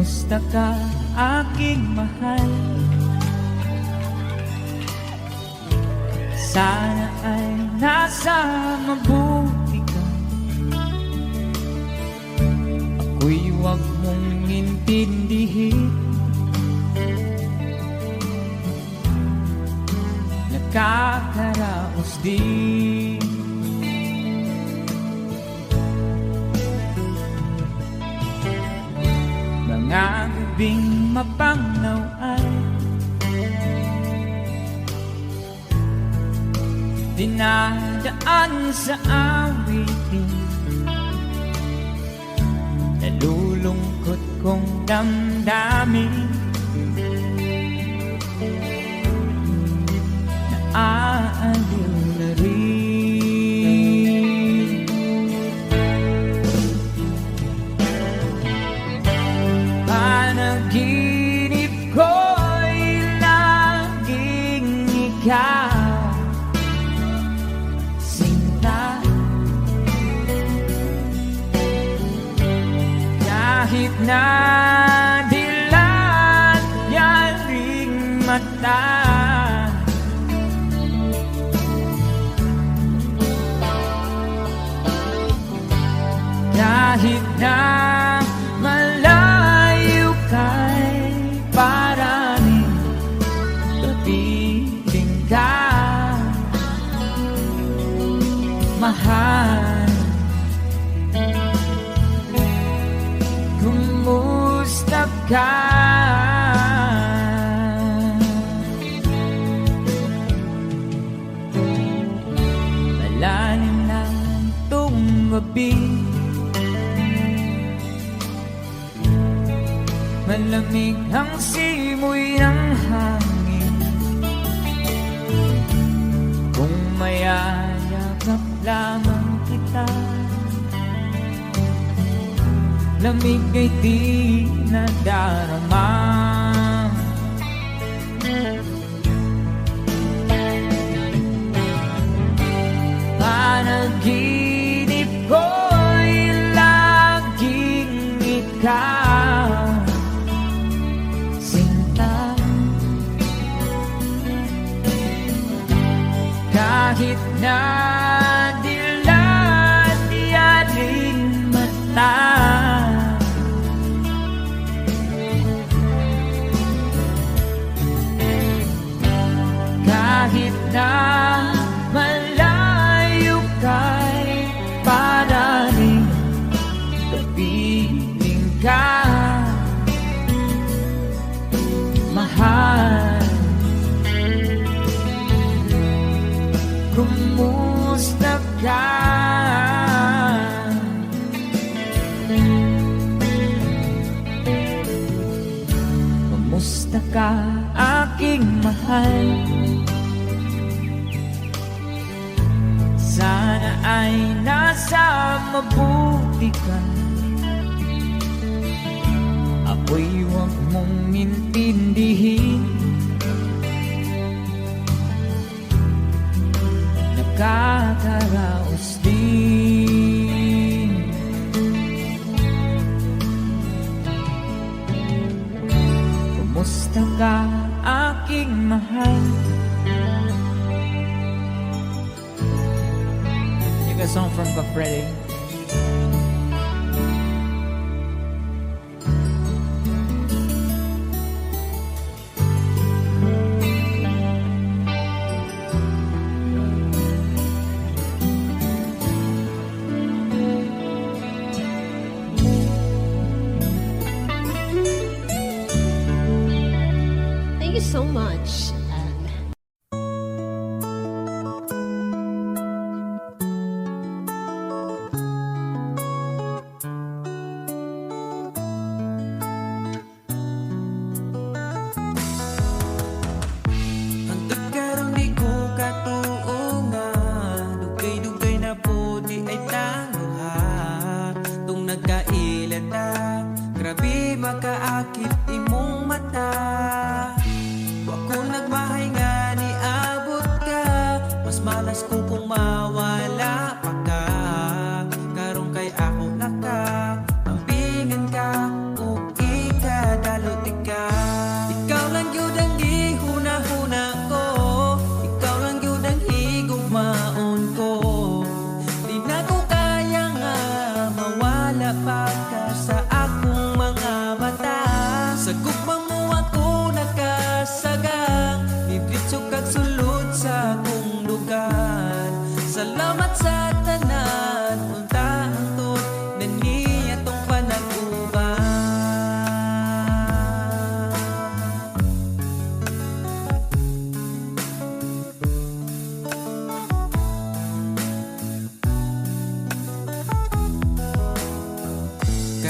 Kumusta ka, aking mahal? Sana ay nasa mabuti ka. Ako'y huwag mong intindihin. Nakakaraos din. Mga gabing mapangnaw ay dinadaan sa awitin. Nalulungkot kong damdamin. Naaaliw na rin. Panaginip ko'y laging ikaw, sinta. Kahit na dilat yaring mata, kahit na malayo ka'y paraning kapiling ka, mahal. Kumusta ka? Malalim na itong gabi, malamig ang simoy ng hangin. Kung mayayakap lamang kita, lamig ay di nadarama. Panaginip ko'y laging ikaw, sinta. Kahit na dilat yaring mata, kahit na malayo ka'y paraning kapiling ka, mahal. Kumusta ka? Kumusta ka, aking mahal? Sana ay nasa mabuti ka. Ako'y huwag mong intindihin. Nakakaraos din. Kumusta ka, aking mahal? Take a song from Kafredi. Thank you so much. Grabe makaakit imong mata. Wa ko nagmahinga ni abot ka. Mas malas ko kung mawala pa ka. Karong kay ako naka ambingan ka o ikaw.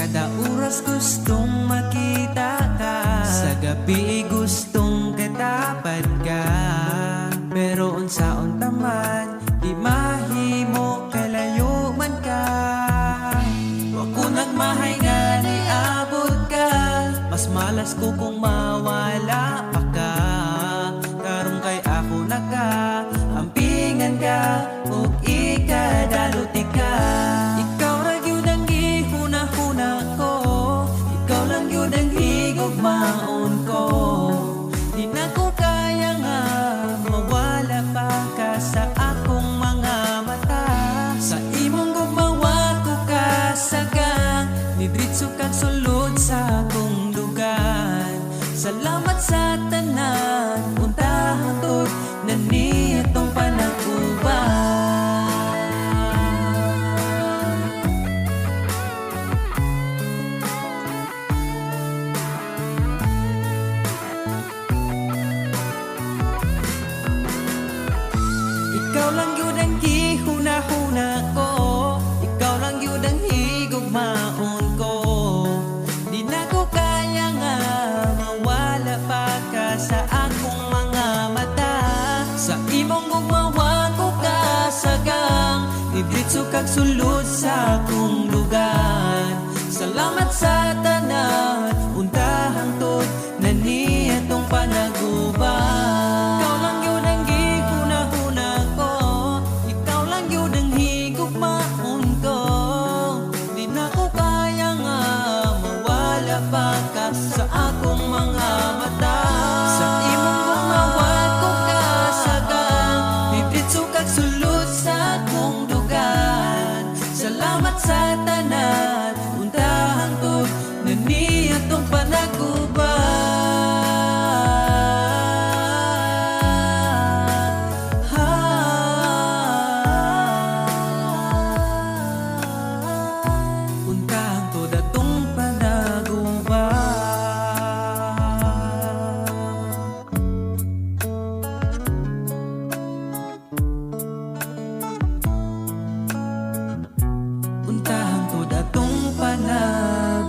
Kada oras gustong makita ka, sa gabi gustong katapad ka. Pero unsaon taman, di mahimo kalayo man ka. Wa ko nagmahay nga ni abot ka, mas malas ko kung mawala pa ka. Karong kay ako naka, ampingan ka, ug ikadaluti ka. Ikaw ra gyud ang gihuna-huna ko, ikaw lang gyud ang higugmaon ko. Di na ko kaya nga mawala pa ka sa akong mga mata. Sa imong gugmawa ko kasagang, ni diretso kag sulod sa akong dugan. Salamat sa tanan, unta hangtod na ni atong panag-uban. Ikaw lang yun ang gihuna-huna ko, ikaw lang yun ang higugmaon ko. Di na ko kaya nga mawala pa ka sa akong mga mata. Sa imong gugmawa ko kasagang, diretso kag sulod sa akong lugar. Salamat sa tanan, unta hangtod na ni atong panag-uban. Ikaw lang yun ang gihuna-huna ko, ikaw lang yun ang higugmaon ko. Di na ko kaya nga mawala pa ka sa akong mga mata. Sa imong gumawa ko kasagang, diretso kag sulod sa akong dugan. Salamat sa tanan, unta hangtod na ni atong panag-uban. Unta hangtod atong panag-uban. Unta hangtod atong panag-uban.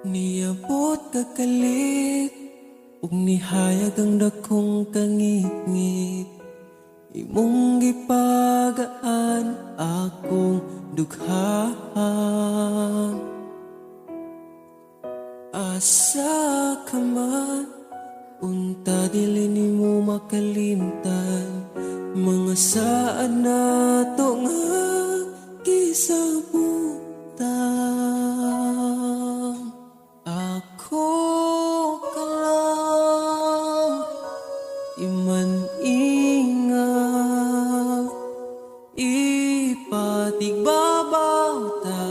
Niabot kakalit, ug nihayag ang dakong kangit-ngit. Imong gipagaan akong dughaan. Asa ka man, unta dili nimo makalimtan. Mga saan nato nga gisabutan. Ako ka lang, iman ingat, ipatigbabaw ta,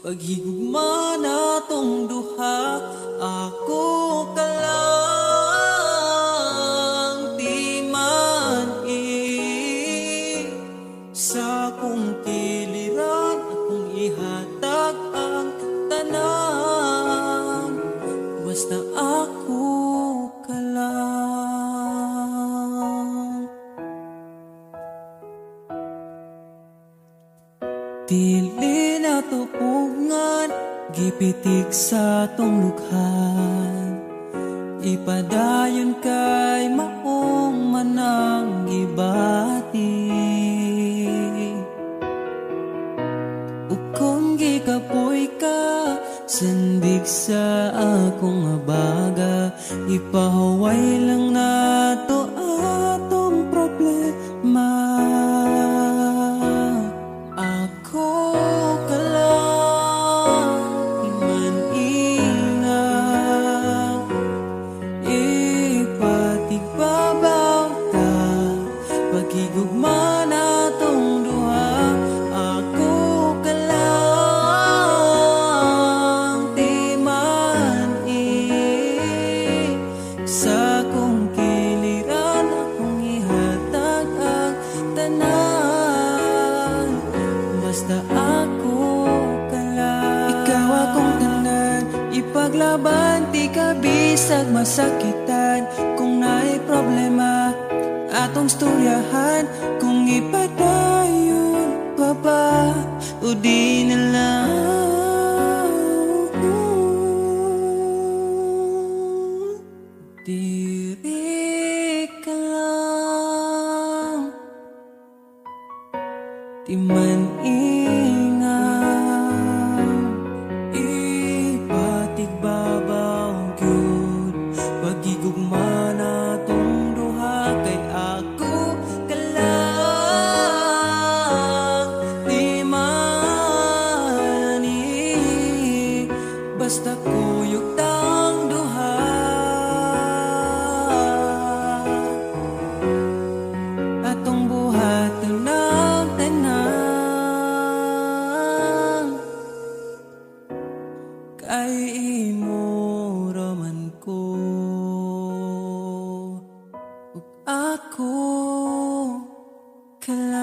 paghigugma natong duha. Ako ka lang, di man sa kong kiliran, akong ihatag ang tanan. Basta ako ka lang. Dili na tupungan, gipitik sa tong lukhan. Ipadayon kay maong manang gibati. Kung gikapoy ka, sandig sa akong abaga. Ipahuway lang nato atong problema. Ako ka lang, iman ingat, ipatigbabaw ta, paghigugma natong duha. Ako ka lang, di paglaban, di ka bisag masakitan. Kung naay problema, atong storyahan. Kung ipadayon pa ba, o di na lang. Diri ka lang, di man ingat, ipatigbabaw gyud pagigugma natong duha. Kay ako ka lang, di man basta kuyog tang duha. Atong buhaton ng tanan, kay imo raman ko ug ako ka lang.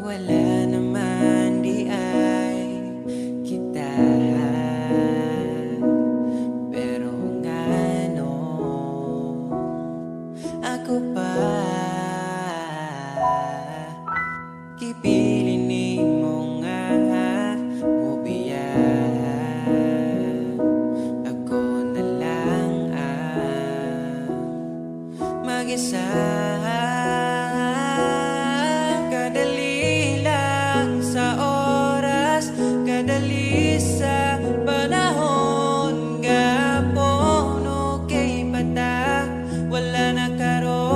Wala naman di ay kita, pero ngano ako pa kipili nimo nga mubiya. Ako na lang ang mag-isa. Kadali lang sa oras, kadali sa panahon, gapon o kay bata, wala na karon.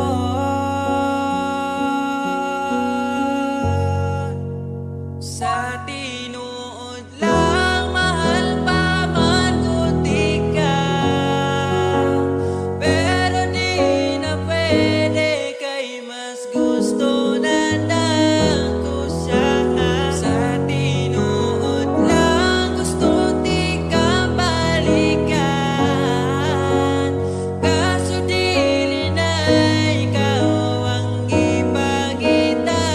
Sa tinuod lang, mahal pa man ko di ka, pero di na pwede, kay mas gusto na ko siya. Sa tinuod lang, gusto di ka balikan, kaso dili na ikaw ang ipakita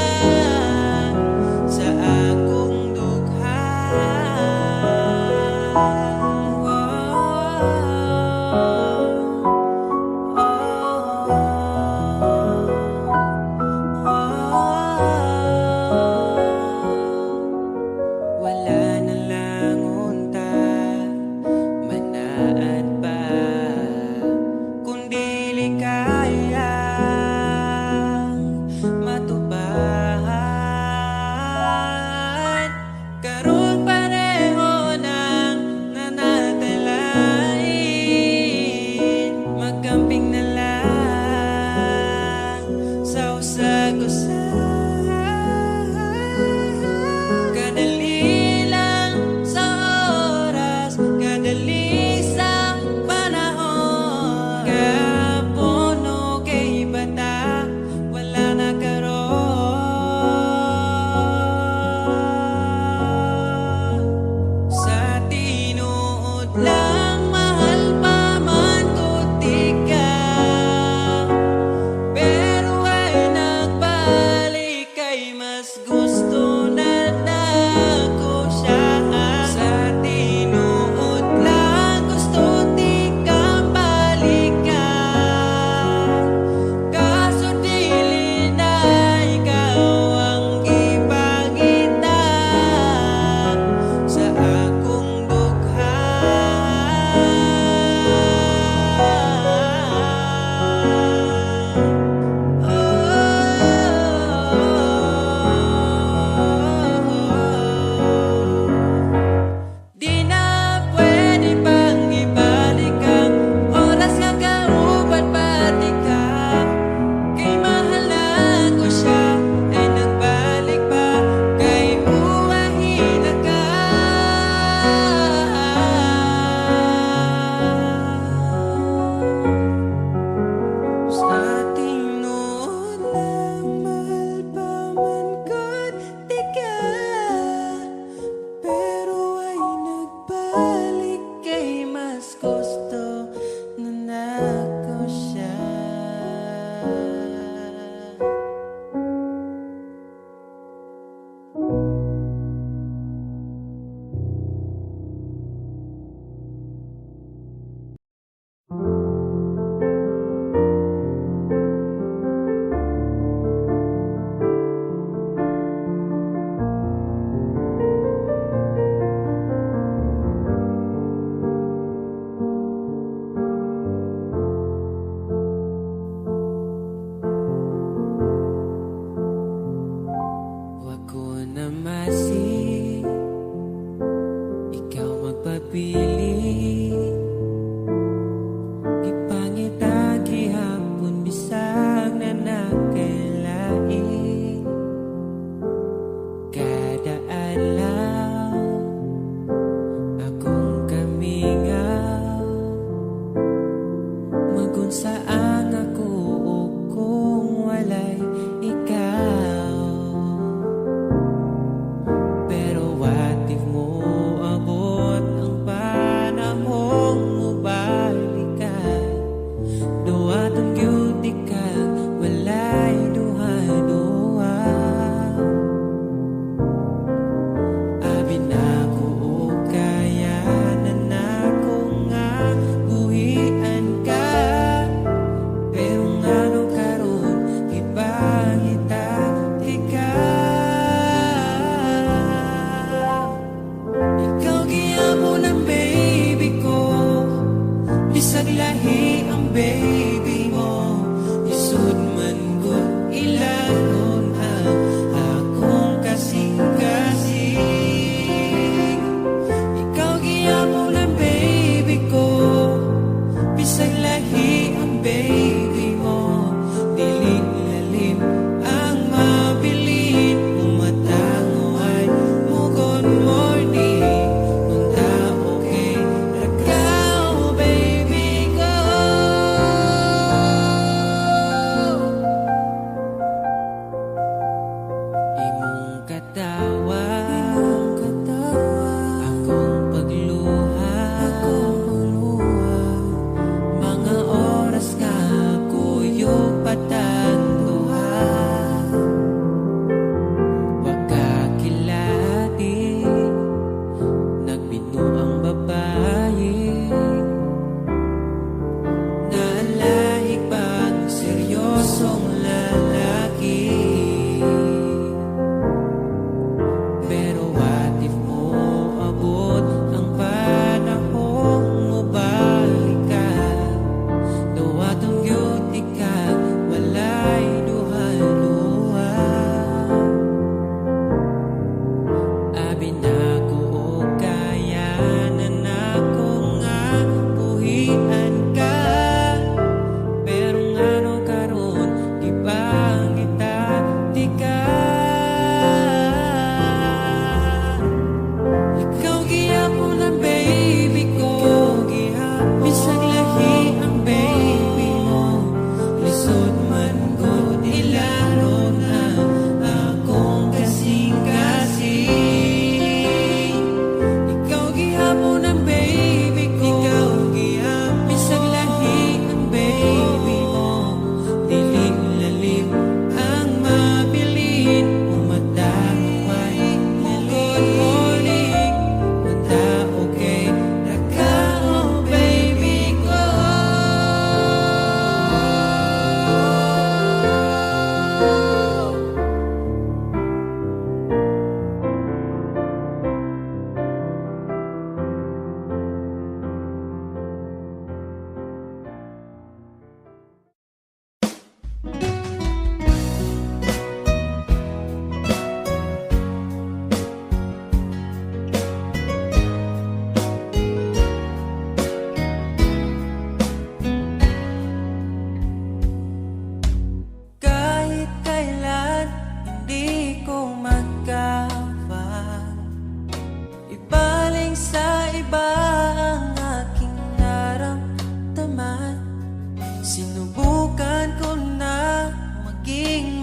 sa akong duha.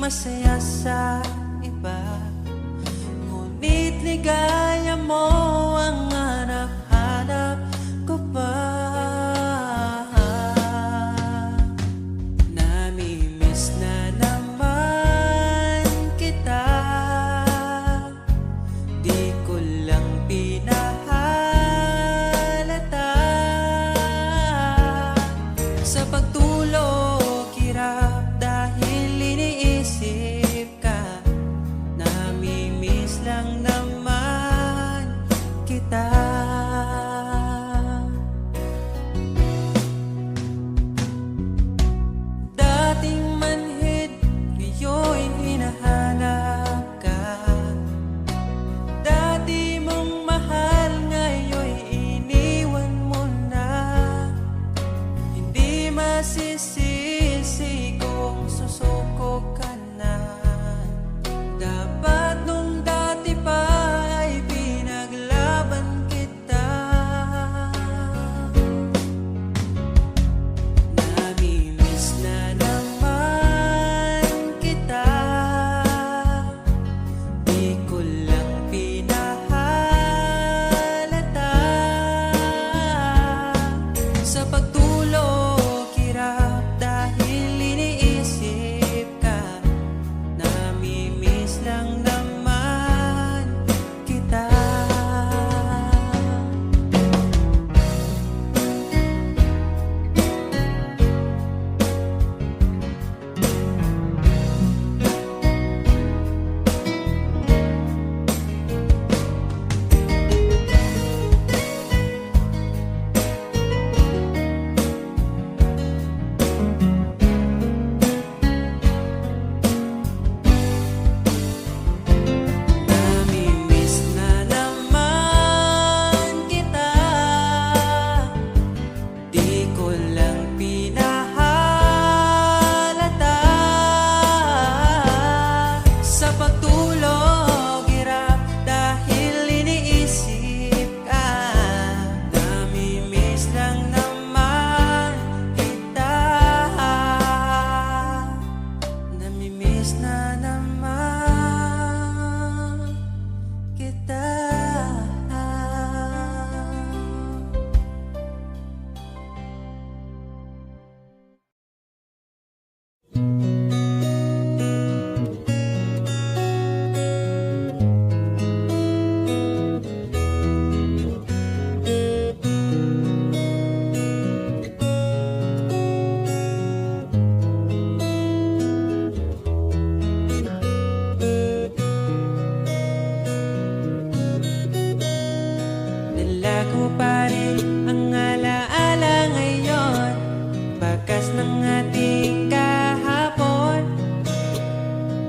masaya sa iba, ngunit ligaya mo ang hanap-hanap ko pa. Namimiss na naman kita, di ko lang pinahalata. Sa pagtulog hirap dahil iniisip ka, namimiss lang naman kita. Dating manhid, ngayon hinahanap ka. Dati mong mahal, ngayon iniwan mo na. Hindi masisisi kung susuko ka na. Dapat nung dati pa ay pinaglaban kita. Namimiss na naman kita, di ko lang pinahalata. Sa pagtulog hirap dahil iniisip ka, namimiss lang naman kita. Namimiss na naman kita, di ko lang pinahalata. Sa pagtulog hirap dahil iniisip ka, namimiss lang naman kita. Namimiss na naman kita. Nalago pa rin ang alaala ngayon, bakas ng ating kahapon.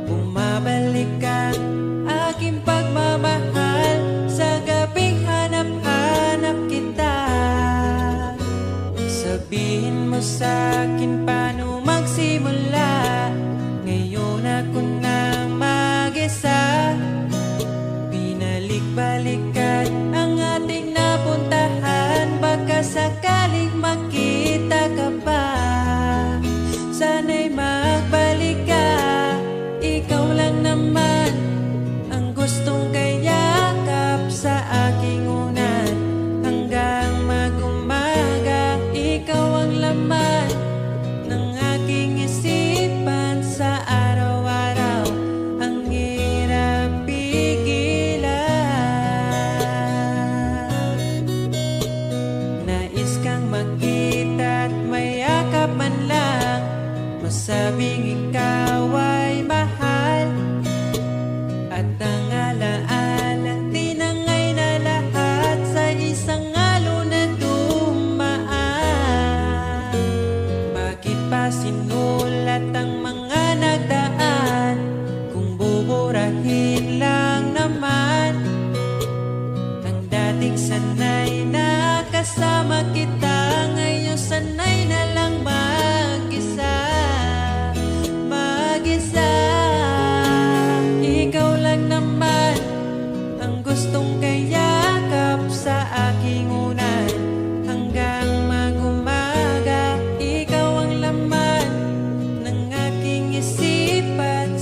Bumabalik ka, aking pagmamahal, sa gabing hanap-hanap kita. Sabihin mo sa'kin paano magsimula, ngayon ako na mag-isa. Binalik-balikan ang ating napuntahan, baka sakaling makita ka pa. Sana'y magbalik ka, ikaw lang naman ang gustong kayakap sa aking unan. Hanggang mag-umaga, ikaw ang laman ng aking isipan. Sa araw-araw ang hirap pigilan. Nais kang makita at mayakap man lang, masabing ikaw ay mahal. At ang alaala tinangay na lahat sa isang alon na dumaan. Bakit pa sinulat ang mga nagdaan, kung buburahin lang naman ang dating sanay na kasama kita. Ngayon sanay na lang mag-isa, mag-isa. Ikaw lang naman ang gustong kayakap sa aking unan. Hanggang mag-umaga, ikaw ang laman ng aking isipan.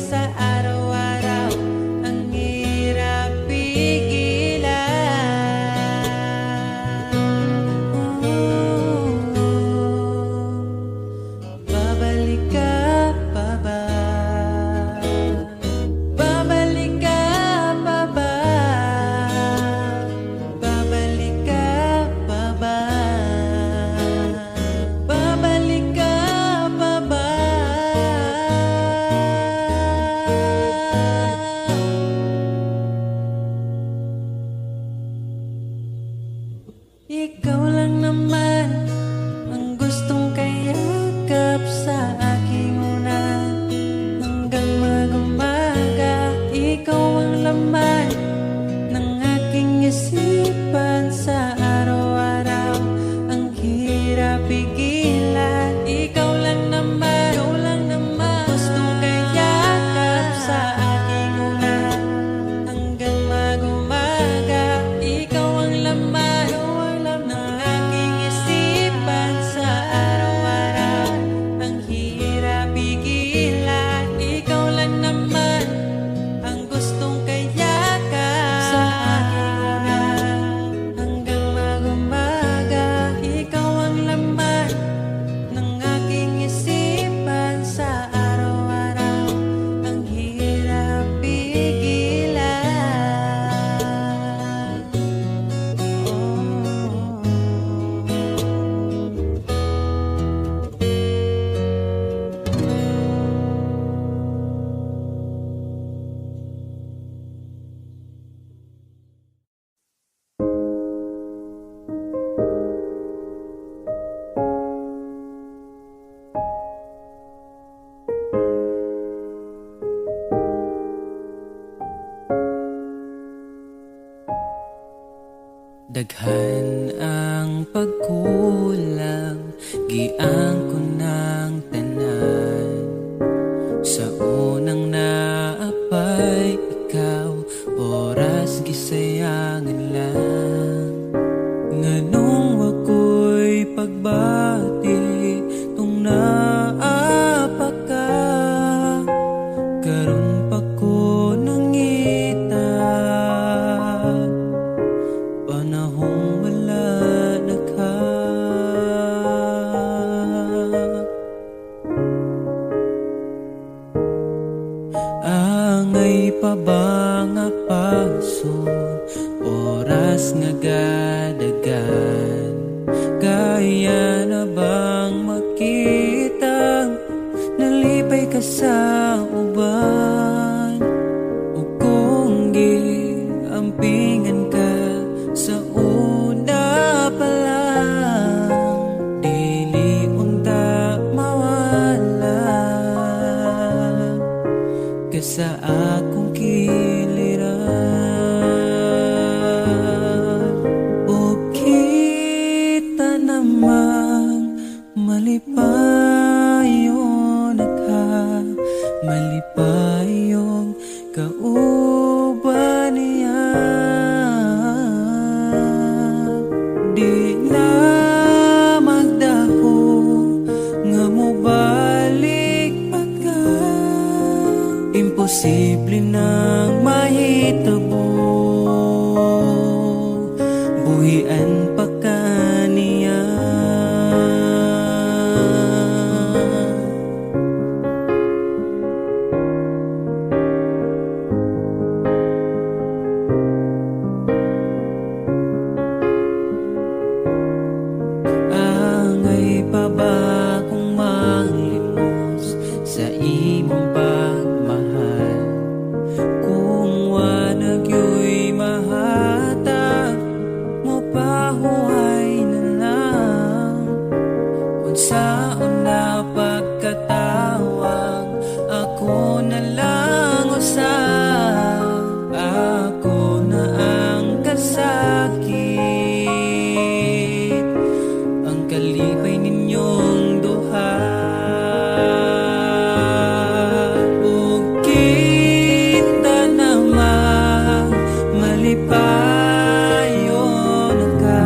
Ikaw lang naman ang gustong kayakap sa aking unan. Hanggang mag-umaga, ikaw ang laman ng aking isipan sa araw-araw. Ang hirap pigilan, ikaw lang naman gustong kayakap sa aking unan. Hanggang mag-umaga, ikaw ang laman ng aking isipan sa araw-araw. Ang hirap pigilan, ikaw lang naman ang gustong kayakap sa aking unan. Hanggang mag-umaga, ikaw ang laman ng aking isipan sa araw-araw. Ang hirap pigilan. Daghan ang pagkulang, giang ko ng tanan. Sa unang naapay ikaw, oras gisayangan lang. Nganong ako'y pagbati, tung naapa ka. Karon pa ko nangita, panahong wala na ka. Angay pa ba nga paso, oras nga gadagan. Kaya na bang makita, nalipay ka sa uban. O kung giampingan ka sa una pa lang, dili unta mawala ka sa akong kiliran. O kita namang malipayon na ka, malipayong kauban niya. Di na magdaho nga mobalik pa ka, imposible nang mahitabo. Buhian pa ka niya. Angay pa ba kung manglimos sa imong pagmahal? Kung wanag yo'y mahatag, mapahuhay na lang. Unsaon na pagkatawang, ako na lang usab. Ako na ang kasakit, ang kalipay ninyong duha. O kita naman malipayon ka,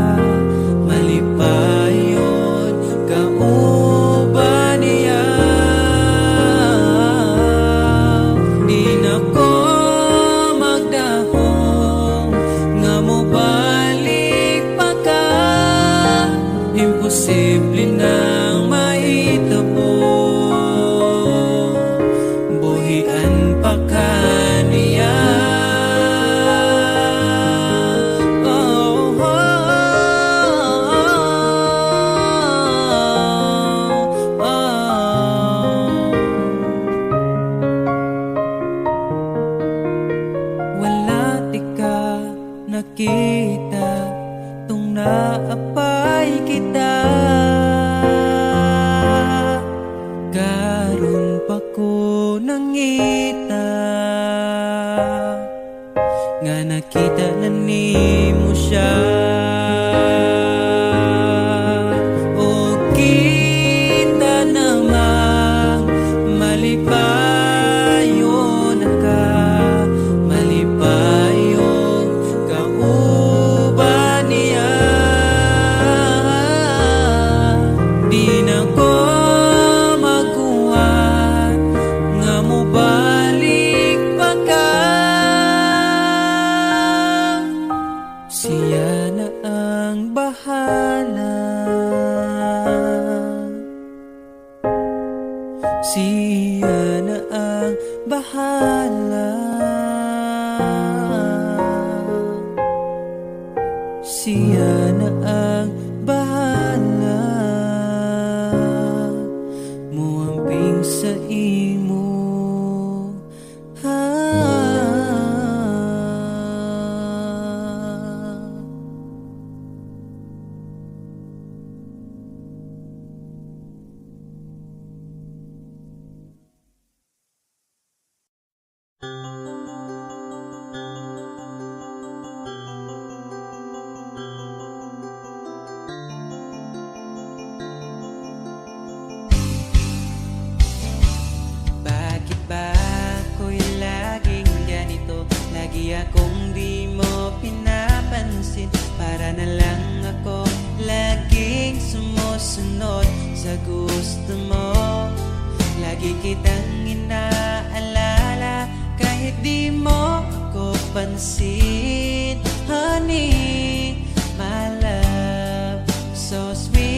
malipayon kauban niya. Di na ko magdahong nga mobalik pa ka, imposible nang mahitabo. Buhian pa ka niya. Oh, oh, oh, oh. Wala di ka nakita, tung naapa Dalanin mo siya. O kita namang malipayo na ka, malipayo kauban niya. Di na ko makuha nga mo balik pa ka. Siya na ang bahala. Siya na ang bahala. Siya na ang bahala. Muamping sa imo. Bakit ba ako'y laging ganito? Lagi akong di mo pinapansin. Para na lang ako laging sumusunod sa gusto mo. Lagi kitang inaalala kahit di mo ako pansin. Honey, my love, so sweet.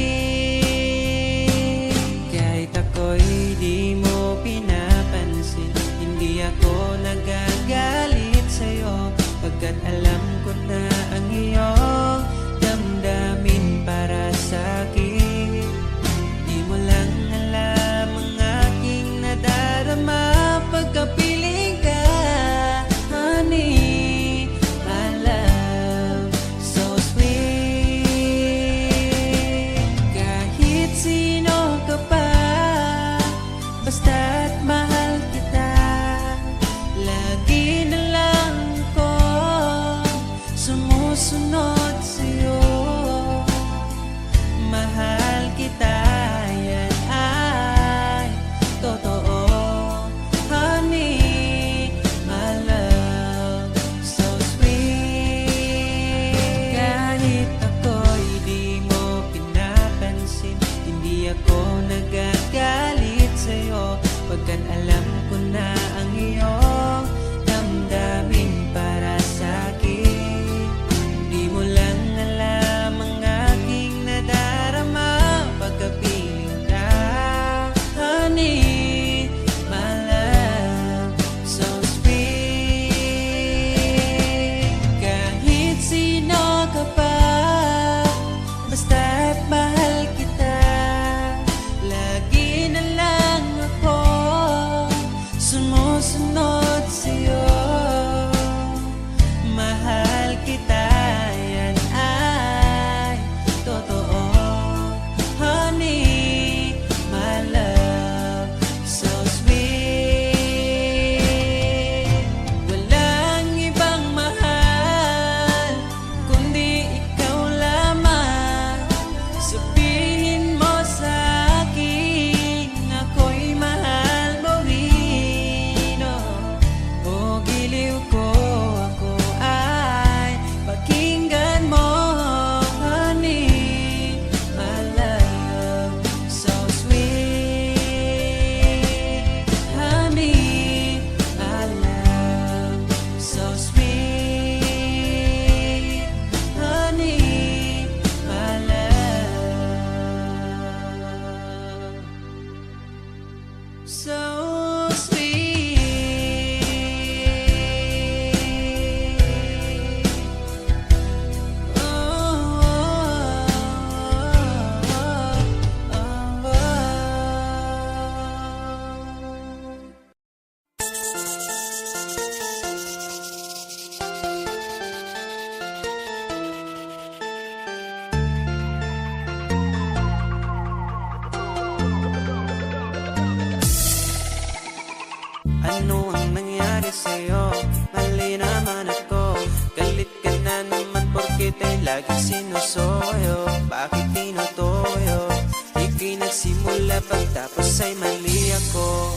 Kahit ako'y di mo pinapansin, hindi ako nagagalit sa'yo, pagkat alam ko na ang iyong damdamin para sa'kin. Di mo lang alam ang aking nadarama pagkapiling ka. Honey, my love, so sweet. Kahit sino ka pa, basta't mahal kita, lagi na lang ko sumusunod sa'yo. Mahal kita, yan ay totoo. Honey, my love, so sweet. Kahit ako'y di mo pinapansin, hindi ako nagagalit sa'yo, pagkat alam ko na ang iyong damdamin para sa'kin. Di mo lang alam na naman porket ay laging sinusoyo. Bakit tinutoyo? Ika'y nagsimula pagtapos ay mali ako.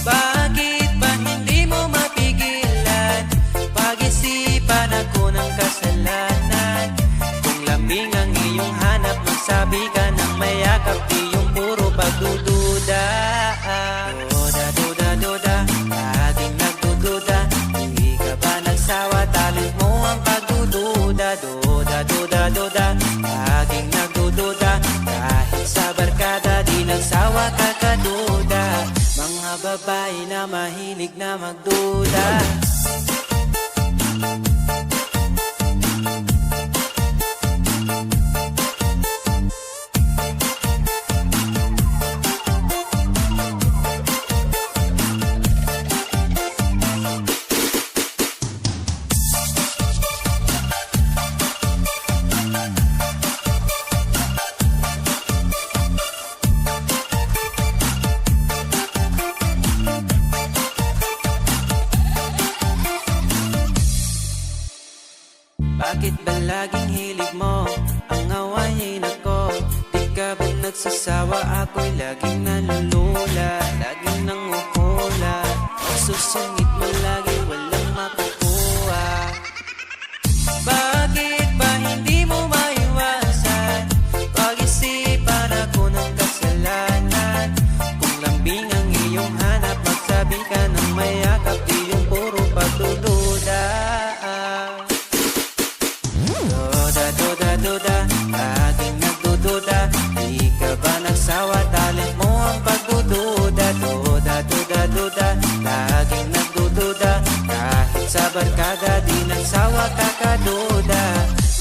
Bakit ba hindi mo mapigilan? Pag-isipan ako ng kasalanan. Kung lambing ang iyong hanap, magsabi ka ng mayakap, di yung puro pagdududa. Duda, duda, duda, laging nagdududa. Hindi ka ba nagsawa, talent mo ang pagdududa. Duda, duda, duda, laging nagdududa. Kahit sa barkada, di nagsawa ka kaduda. Mga babae na mahilig na magduda. Bakit ba laging hilig mo ang awayin ako? Di ka ba nagsasawa? Ako'y laging nalulula, laging nanguhula. Susungit mo lagi, walang makukuha. Bakit ba hindi mo maiwasan? Pag-isipan ako ng kasalanan. Kung lambing ang iyong hanap, magsabi ka ng mayakap, di yung puro pagdududa. Duda, duda, laging nagdududa. Di ka ba nagsawa, talent mo ang pagdududa. Duda, duda, duda, laging nagdududa. Kahit sa barkada, di nagsawa ka kaduda.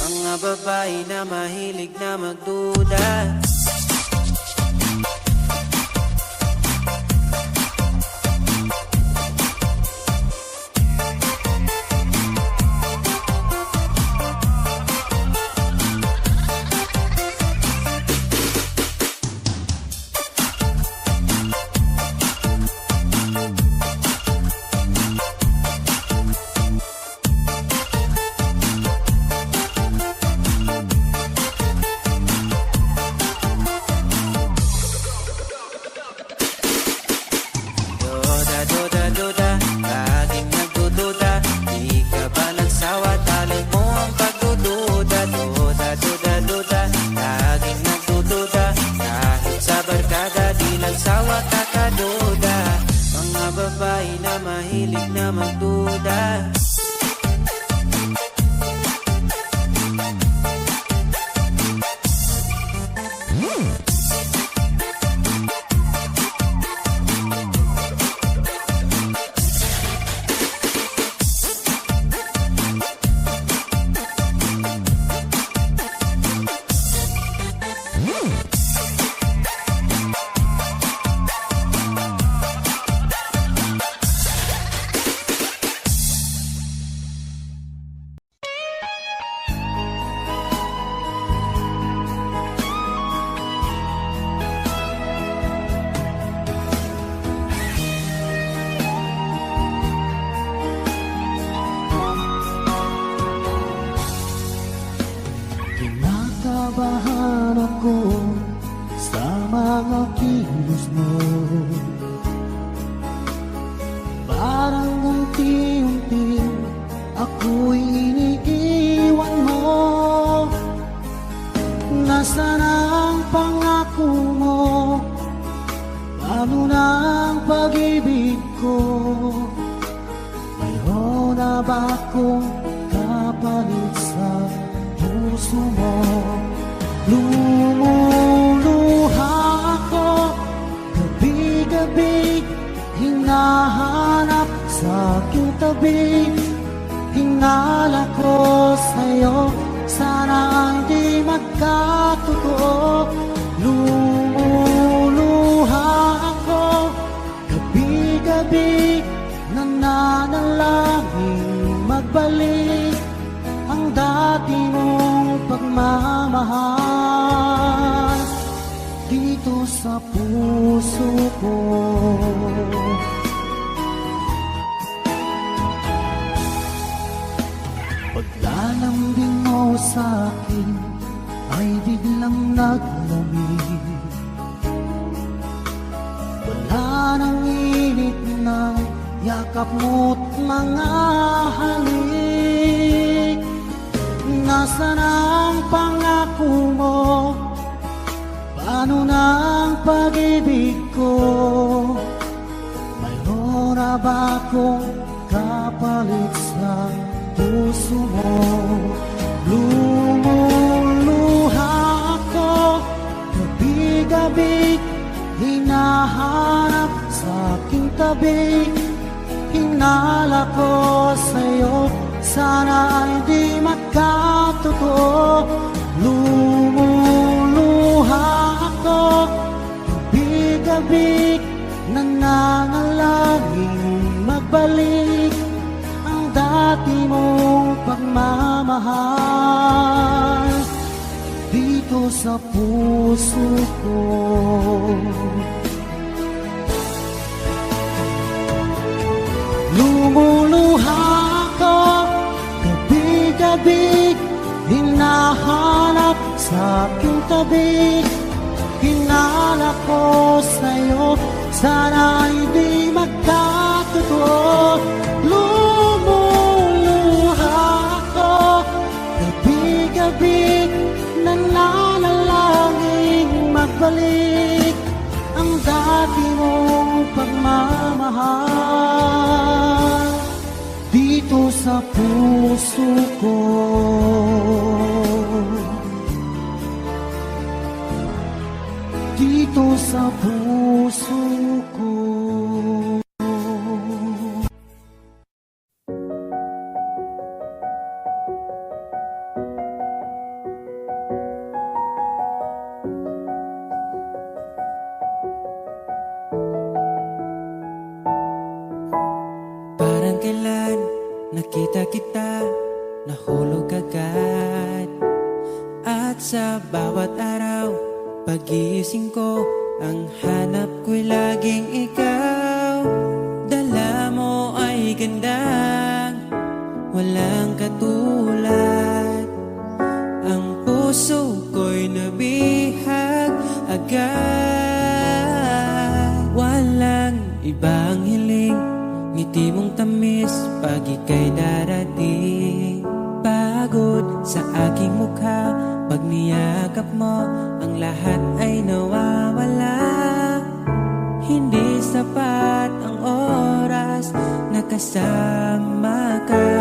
Mga babae na mahilig na magduda. Duda, duda, laging nagdududa. Di ka ba nagsawa, talent mo ang pagdududa. Duda, duda, duda, laging nagdududa. Kahit sa barkada, di nagsawa ka kaduda. Mga babae na mahilig na magduda. Kinakabahan ako sa mga kilos mo. Parang unti-unti ako'y iniiwan mo. Nasaan ang pangako mo? Paano na ang pag-ibig ko? Mayroon na ba akong kapalit sa puso mo? Lumuluha ako gabi-gabi, hinahanap sa aking tabi. Hinala ko sa'yo, sana hindi magkatotoo. Lumuluha ako gabi-gabi, nananalangin magbalik ang dati mong pagmamahal dito sa puso ko. Pag sa'kin ay biglang naglamig. Wala nang init ng yakap mo't mga halik. Nasaan ang pangako mo? Paano na ang pag-ibig ko? Mayroon na ba akong kapalit sa puso mo? Lumuluha ako, gabi-gabi, hinahanap sa aking tabi. Hinala ko sa'yo, sana ay di makatotoo. Lumuluha ako, gabi-gabi, nananalangin magbalik ang dati mong pagmamahal dito sa puso ko. Lumuluha ako, gabi-gabi, hinahanap sa aking tabi. Hinala ko sa'yo, sana ay di magkatotoo. Lumuluha ako, gabi-gabi, nananalangin magbalik ang dati mong pagmamahal dito sa puso ko. Dito sa puso ko. Parang kailan nakita kita, nahulog agad. At sa bawat araw, pag-iising ko, ang hanap ko'y laging ikaw. Dala mo ay gandang walang katulad. Ang puso ko'y nabihag agad. Walang ibang hiling, ngiti mong tamis pag ika'y darating. Pagod sa aking mukha, pag niyakap mo, ang lahat ay nawawala. Hindi sapat ang oras na kasama ka.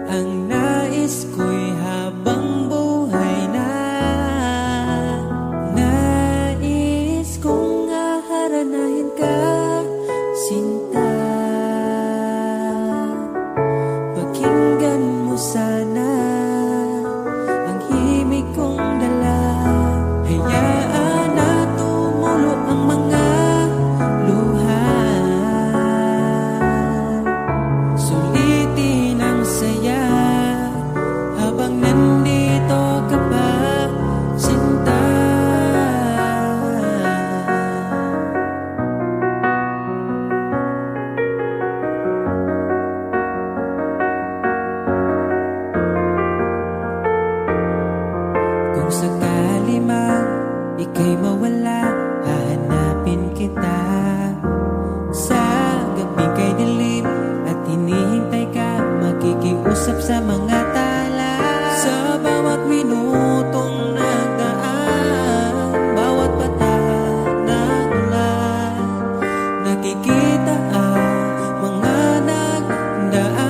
Ang nais ko'y habang buhay na. Nais kong aharanahin ka, sinta. Pakinggan mo sana ang himig kong dala. Hayaan na tumulo ang mga luha. Sulitin ang saya habang nandito ka pa, sinta. Kung sakali man ika'y mawala, hahanapin kita. Sa gabi kay dilim at hinihintay ka, makikiusap sa mga tala. Sa bawat minutong nagdaan, bawat patak ng ulan, nakikita ang mga nagdaan.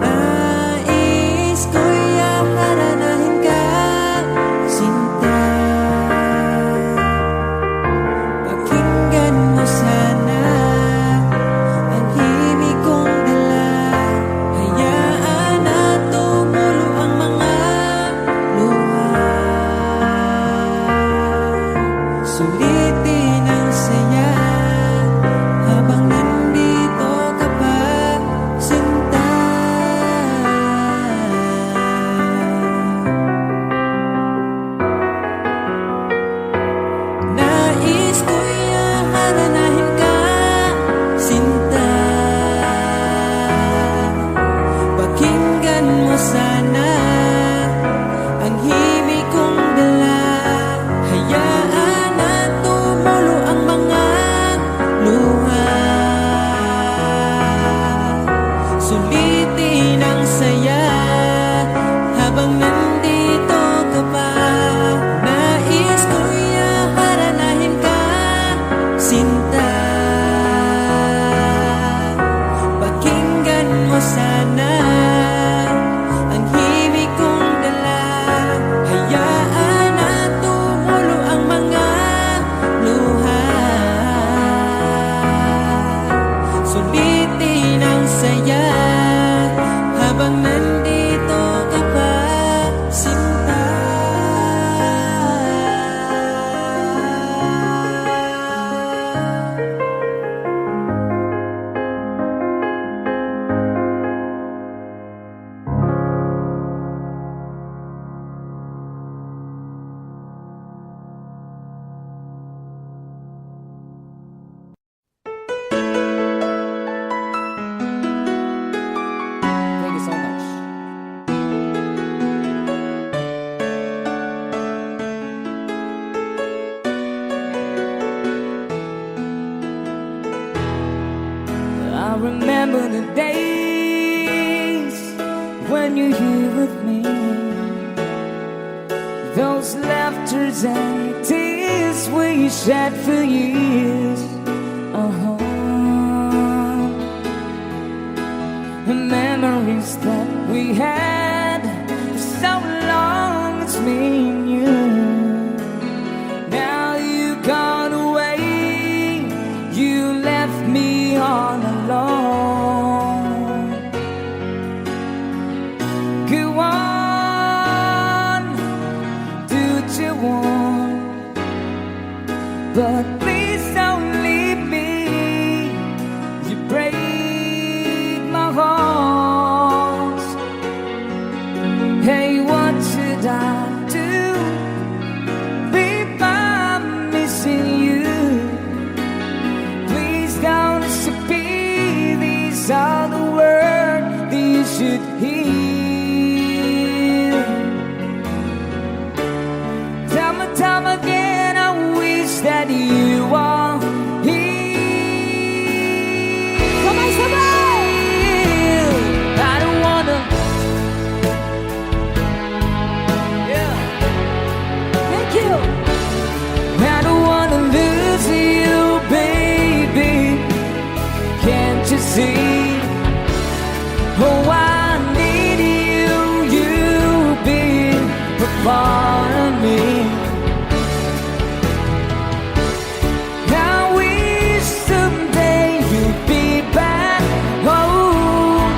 Nais ko'y aharanahin ka, sinta. Pakinggan mo sana ang himig kong dala. Hayaan na tumulo ang mga luha. Sulitin ang saya habang nandito ka pa, sinta. Nais ko'y aharanahin ka, sinta. Pakinggan Pakinggan mo sana ang himig kong dala. Hayaan na tumulo ang mga luha. Sulitin ang saya habang nandito ka pa. Nais ko'y haranahin ka, sinta. Pakinggan mo sana ang himig kong dala. Hayaan na tumulo ang mga luha. Sulitin ang saya habang nandito ka pa, sinta. Thank you so much. I remember the days when you're here with me. Those laughters and tears we shed for years. The memories that we had for so long, it's me and you. Now you gone away, you left me all alone. Go on, do what you want, but please don't leave me. You break my heart. Hey, what should I do? Babe, I'm missing you. Please don't disappear. These are the words that you should hear. Time again, I wish that you are here. I don't wanna. Yeah. Thank you. I don't wanna lose you, baby. Can't you see? Oh, I need you. You've been a part of me. I wish someday you'd be back home.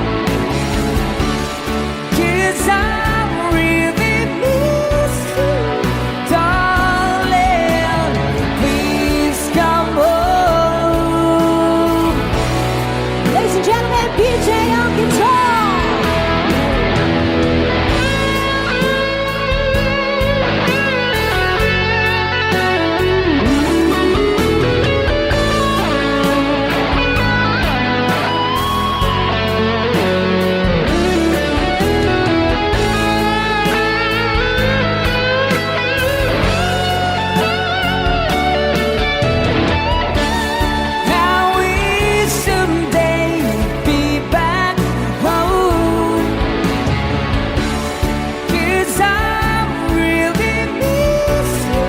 'Cause I really miss you, darling. Please come home. Ladies and gentlemen, PJ on guitar. I wish someday you'd be back home. 'Cause I really miss you,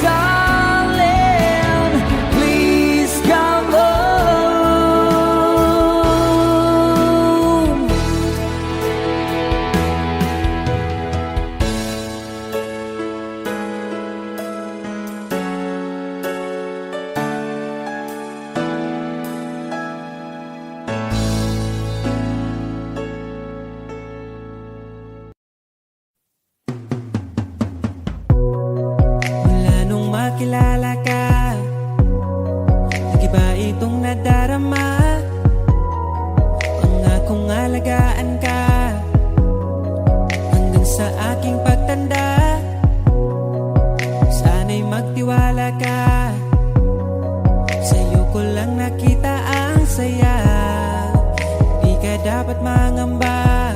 darling. Please come home. Mula nung makilala ka, nag-iba itong nadarama. Pangakong alagaan ka hanggang sa aking pagtanda. Sana'y magtiwala ka, sa'yo ko lang nakita ang saya. Di ka dapat mangamba,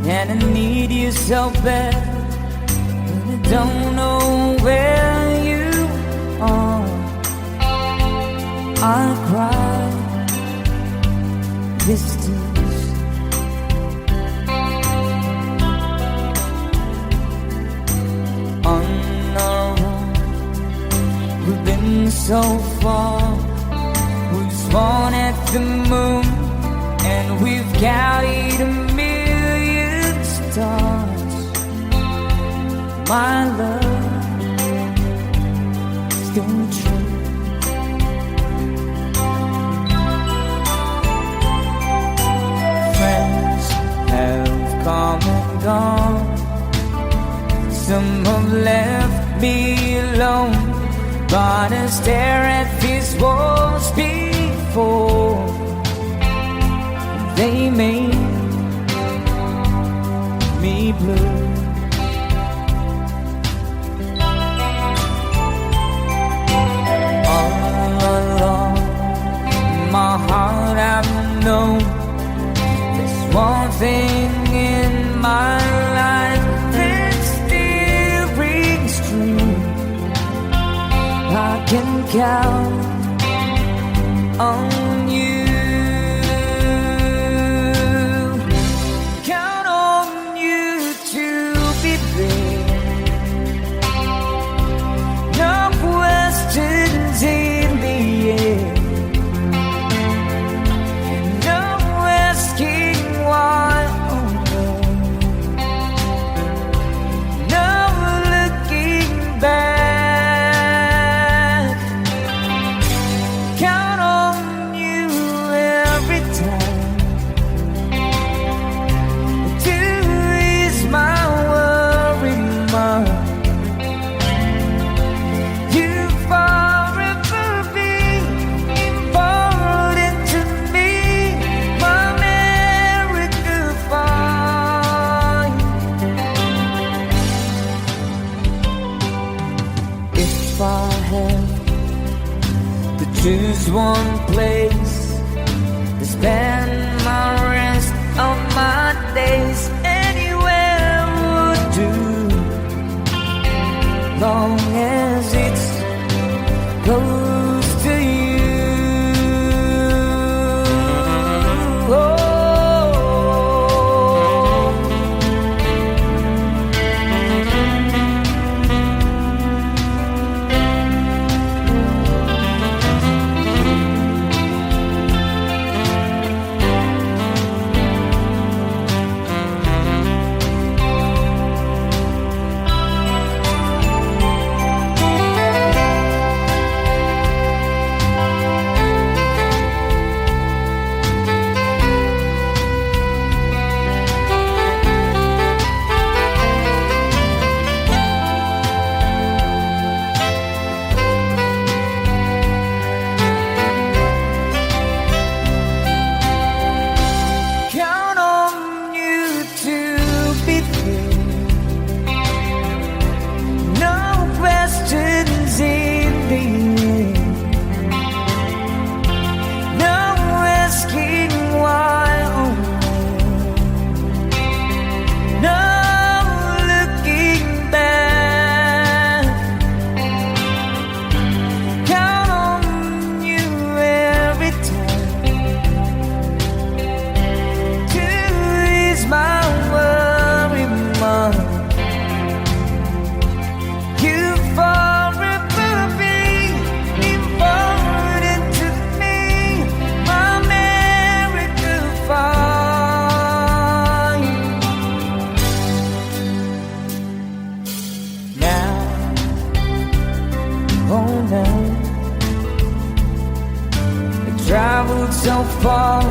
and I need you so bad, but I don't know where you are. I cry distance. On our own, we've been so far. We've sworn at the moon, and we've carried a million stars. My love, still true. Friends have come and gone. Some have left me alone, but I stare at these walls before they made me blue. All along my heart I've known there's one thing in my life that's still rings true. I can count on you. Count on you to be there. No questions in the air. No asking why. Oh no. No looking back. Count on you every time to ease my worry mind. You forever be important to me, my America fine. If I had to choose one place to spend my rest of my days, anywhere would do, long as it's close to you. Oh. Count on you to be there. No questions in the air. No asking why. Oh no. No looking back. Count on you every time to ease my worry mind. You forever be important to me, my America fine. Now, oh now, I traveled so far,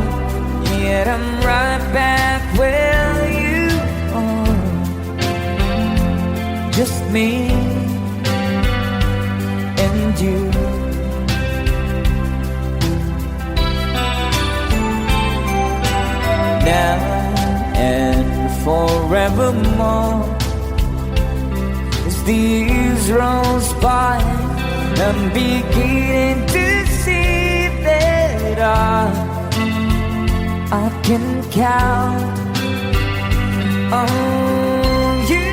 yet I'm right back where you are. Just me and you. Now and forevermore, as the years rolls by, I'm beginning to see that I can count Oh, you.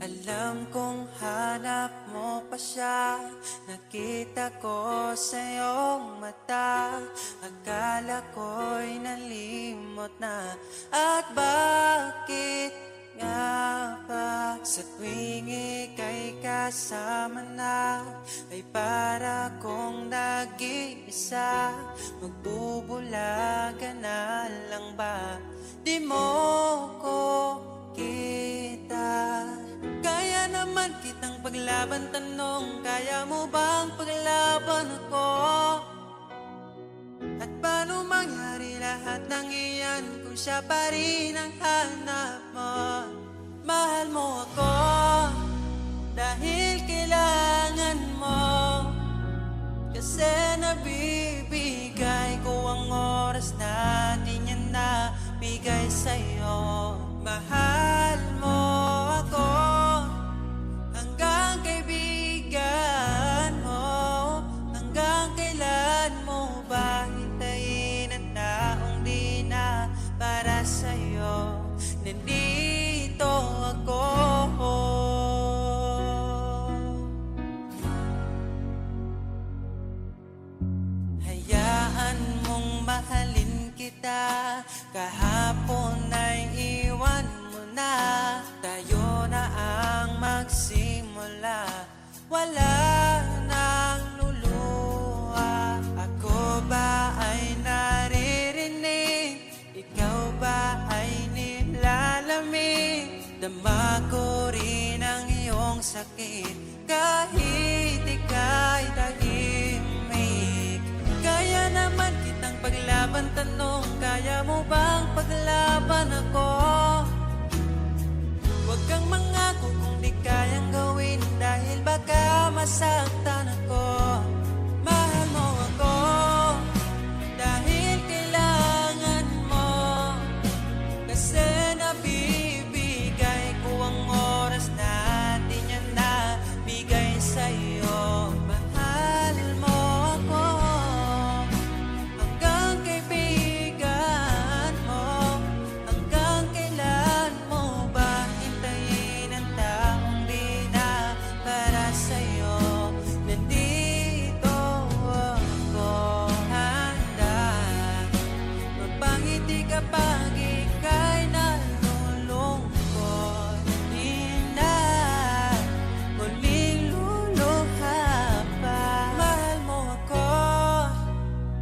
Alam kong hanap mo pa siya. Nakita ko sa iyong mata. Akala ko'y nalimot na. At bakit nga ba sa tuwing ika'y kasama na, ay para kong nag-iisa? Magbubulaga na lang ba? Di mo ko kita. Kaya naman kitang paglaban, tanong, kaya mo bang paglaban ako? At paano mangyari lahat ng iyan kung siya pa rin ang hanap mo? Mahal mo ako dahil kailangan mo, kasi nabibigay ko ang oras natin, yan na bigay sa'yo. Mahal mo ako hanggang kaibigan mo. Hanggang kailan mo ba hintayin ang taong di na para sa'yo? Nandito ako. Hayaan mong mahalin kita. Kahapon ay iwan mo na. Tayo na ang magsimula. Wala nang luluha. Ako ba ay naririnig? Ikaw ba ay nilalamig? Dama ko rin ang iyong sakit kahit ika'y tahimik. Kaya naman kitang paglaban, tanong, kaya mo bang paglaban ako? Huwag kang mangako kung di kayang gawin, dahil baka masaktan ako. Mahal mo ako dahil kailangan mo, kasi nabibigay ko ang oras natin, yan na bigay sa'yo. Mahal mo ako hanggang kaibigan mo. Hanggang kailan mo ba hintayin ang taong di na para sa'yo? Nandito ako, handa mapangiti kapag ika'y nalulungkot. Di na muling luluha pa. Mahal mo ako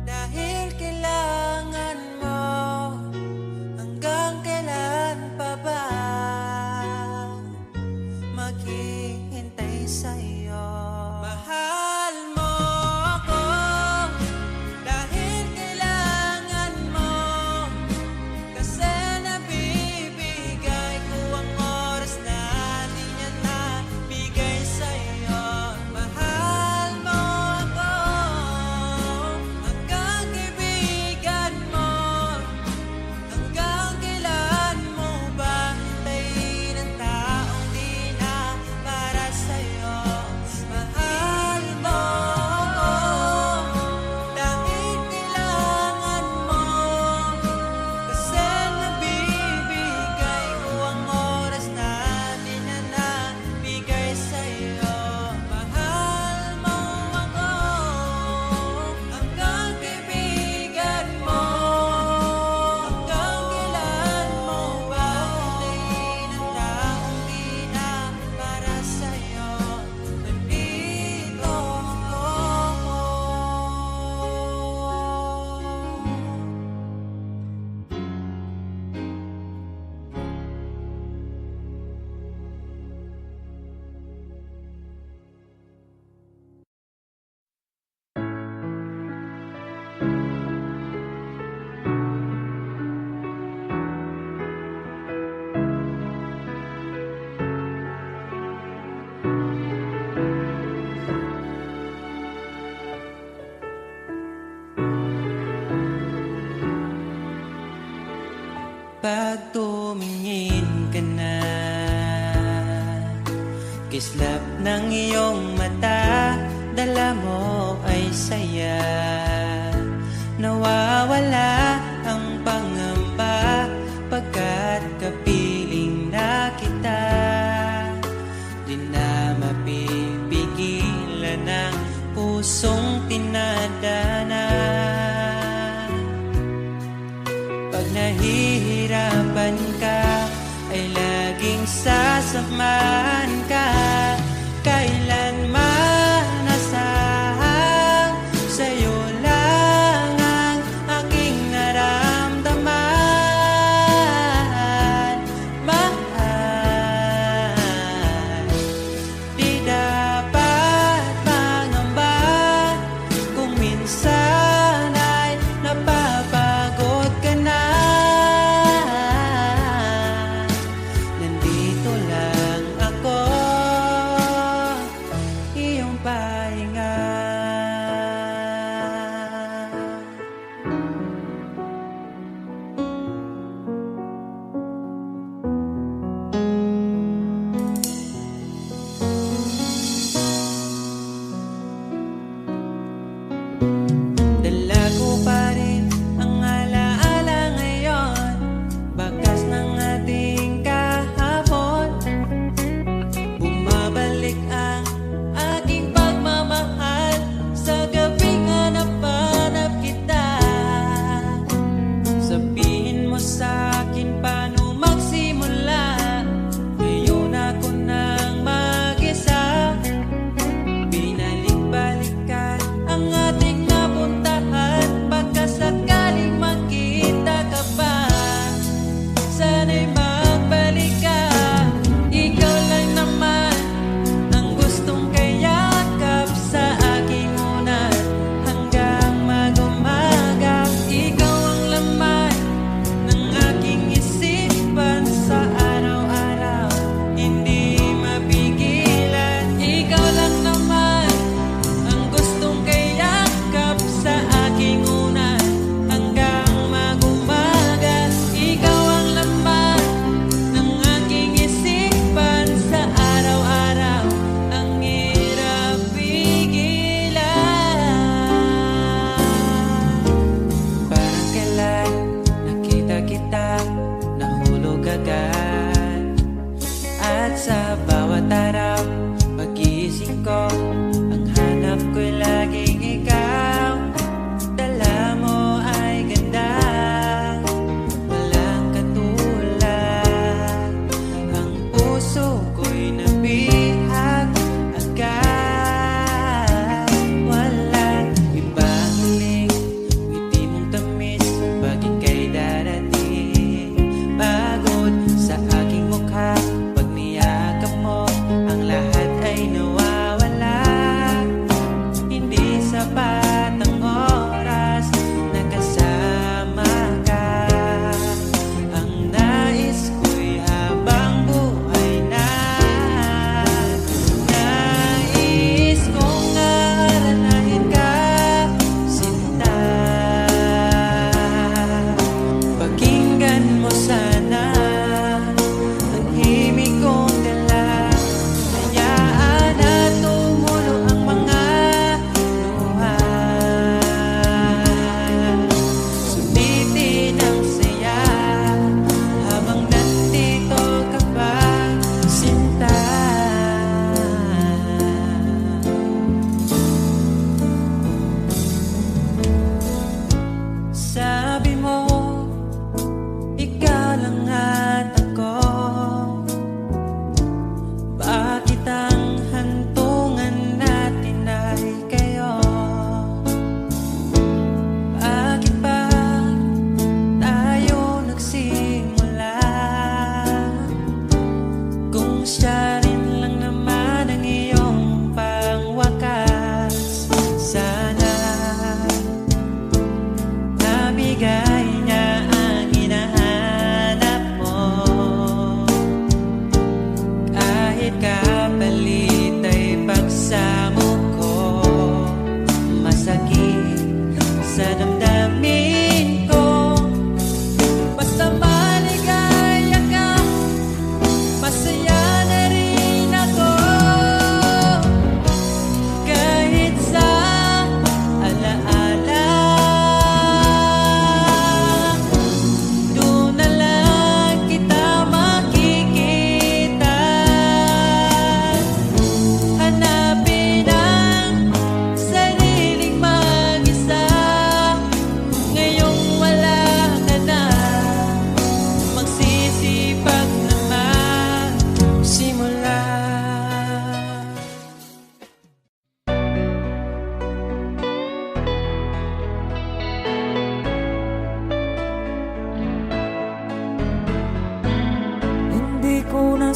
dahil kailangan mo. Hanggang kailan pa ba maghihintay sa'yo? Mahal mo ako dahil kailangan mo, kasi nabibigay ko ang oras natin, yan na bigay sa'yo. Mahal mo ako hanggang kaibigan mo. Hanggang kailan mo ba hintayin ang taong di na para sa'yo? Mahal Pagkislap ng iyong mata, dala mo ay saya. Nawawala ang pangamba pagkat kapiling na kita. Di na mapipigilan ng pusong tinadana. Pag nahihirapan ka, ay laging sasamahan ka. Kailanman nasahang sa'yo lang ang aking naramdaman. Mahal, di dapat mangamba kung minsan ay napapagod ka na. Nandito lang ako, iyong pahinga. Dala ko pa rin ang alaala ngayon, bakas ng ating kahapon. Bumabalik ang aking pagmamahal sa gabing hanap-hanap kita. Sabihin mo sa'kin paano magsimula, ngayon ako nang mag-isa. Binalik-balikan ang ating napuntahan, pagkasakaling makita ka pa. Sana'y magbalik ka, ikaw lang naman ang gustong kayakap sa aking unan hanggang mag-umaga. Ikaw ang laman ng aking isipan sa araw-araw, hindi mapigilan. Ikaw lang naman ang gustong kayakap sa aking unan hanggang mag-umaga. Ikaw ang laman ng aking isipan sa araw-araw, ang hirap pigilan. Parang kailan nakita kita, nahulog agad. At sa bawat araw, pag-iisip ko, ang hanap ko'y laging ikaw. Dala mo ay ganda, walang katulad. Ang puso ko'y nabihag agad. Walang ibang hiling, ngiti mong tamis pag ika'y darating. Pagod sa aking mukha, pag niyakap mo, ang lahat ay nawawala. Hindi sapat ang oras na kasama ka. Ang nais ko'y habang buhay na. Nais kong aalalahin ka, sinta. Pakinggan mo sana ang himig kong dala. Kaya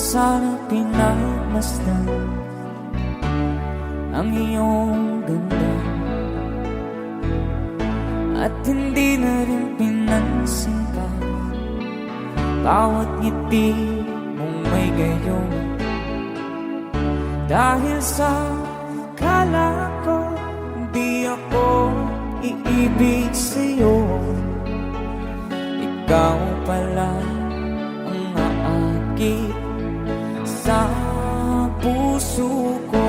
sana pinagmasdan ang iyong ganda, at hindi na rin pinansin pa bawat ngiti mong may gayon. Dahil sa akala ko di ako iibig sa'yo, ikaw pala ang aakit sa puso ko.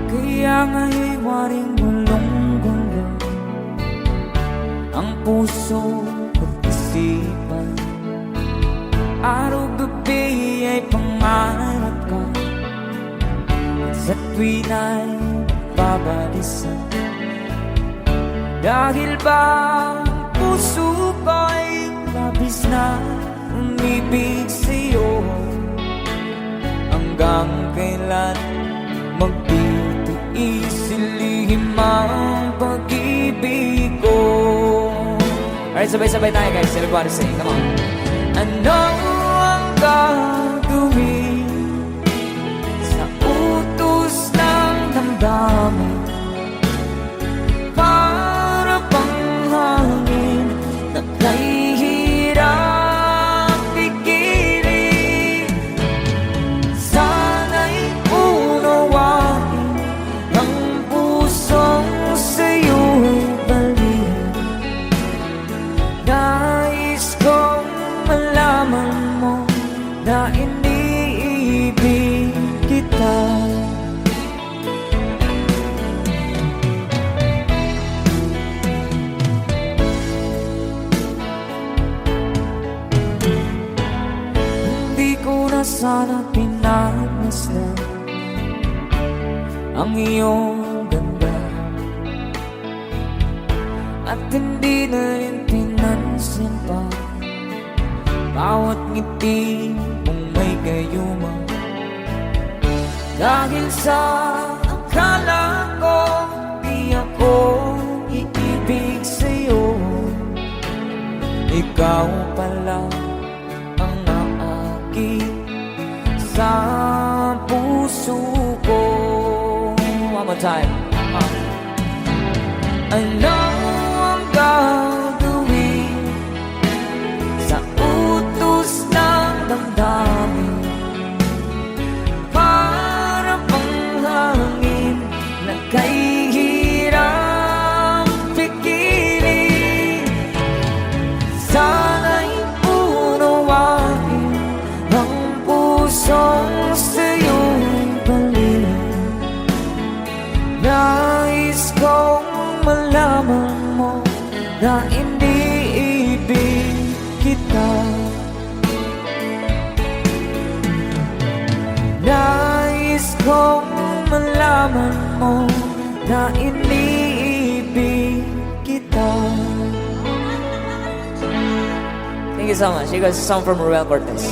Kaya nga'y waring gulong-gulo ang puso ko't isipan. Araw-gabi ay pangarap ka, sa tuwin ay babalisan. Dahil ba ang puso ko'y labis na umibig sa'yo, hanggang kailan magtitiis silihim ang pag-ibig ko. Alright, sabay-sabay tayo guys. Everybody sing, come on. Ano ang gagawin sa utos ng damdamin? Para bang hangin na kay hirap pigilan. Sana'y unawain ang pusong sa'yo'y balikan. Nais kong malaman mo na iniibig kita. Hindi ko na sana pinagmasdan ang iyong ganda, at hindi na rin pinansin pa bawat ngiti mong may gayuma. Dahil sa akala ko di ako iibig sa'yo, ikaw pala ang naakit sa puso ko. One more time. Ano ang gagawin sa utos ng damdamin? Para bang hangin na kay hirap pigilan. Sana'y unawain ang pusong sa'yo'y balikan. Nais kong malaman mo na iniibig kita. Nais kong malaman mo na iniibig kita. Thank you so much. You guys, a song from Ruel Cortez.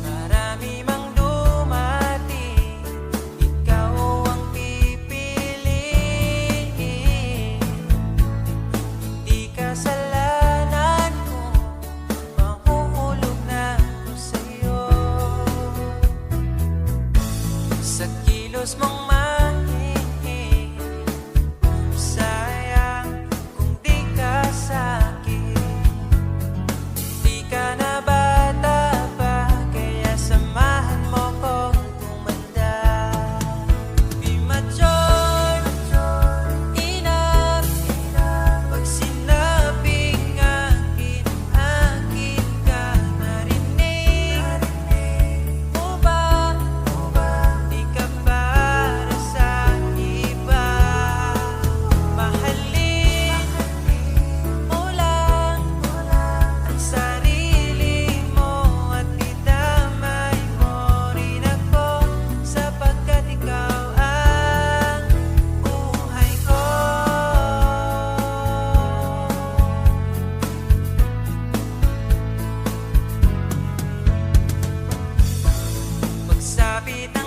Marami mang dumating, ikaw ang pipiliin. Di kasalanan ko, mahuhulog na ako sa'yo. Sa kilos mong mahihig, sayang kung di ka sa'kin. Di ka na bata pa, kaya samahan mo kong tumanda. Di mature enough pag sinabing akin, akin ka. Narinig mo ba? Di ka para kapitan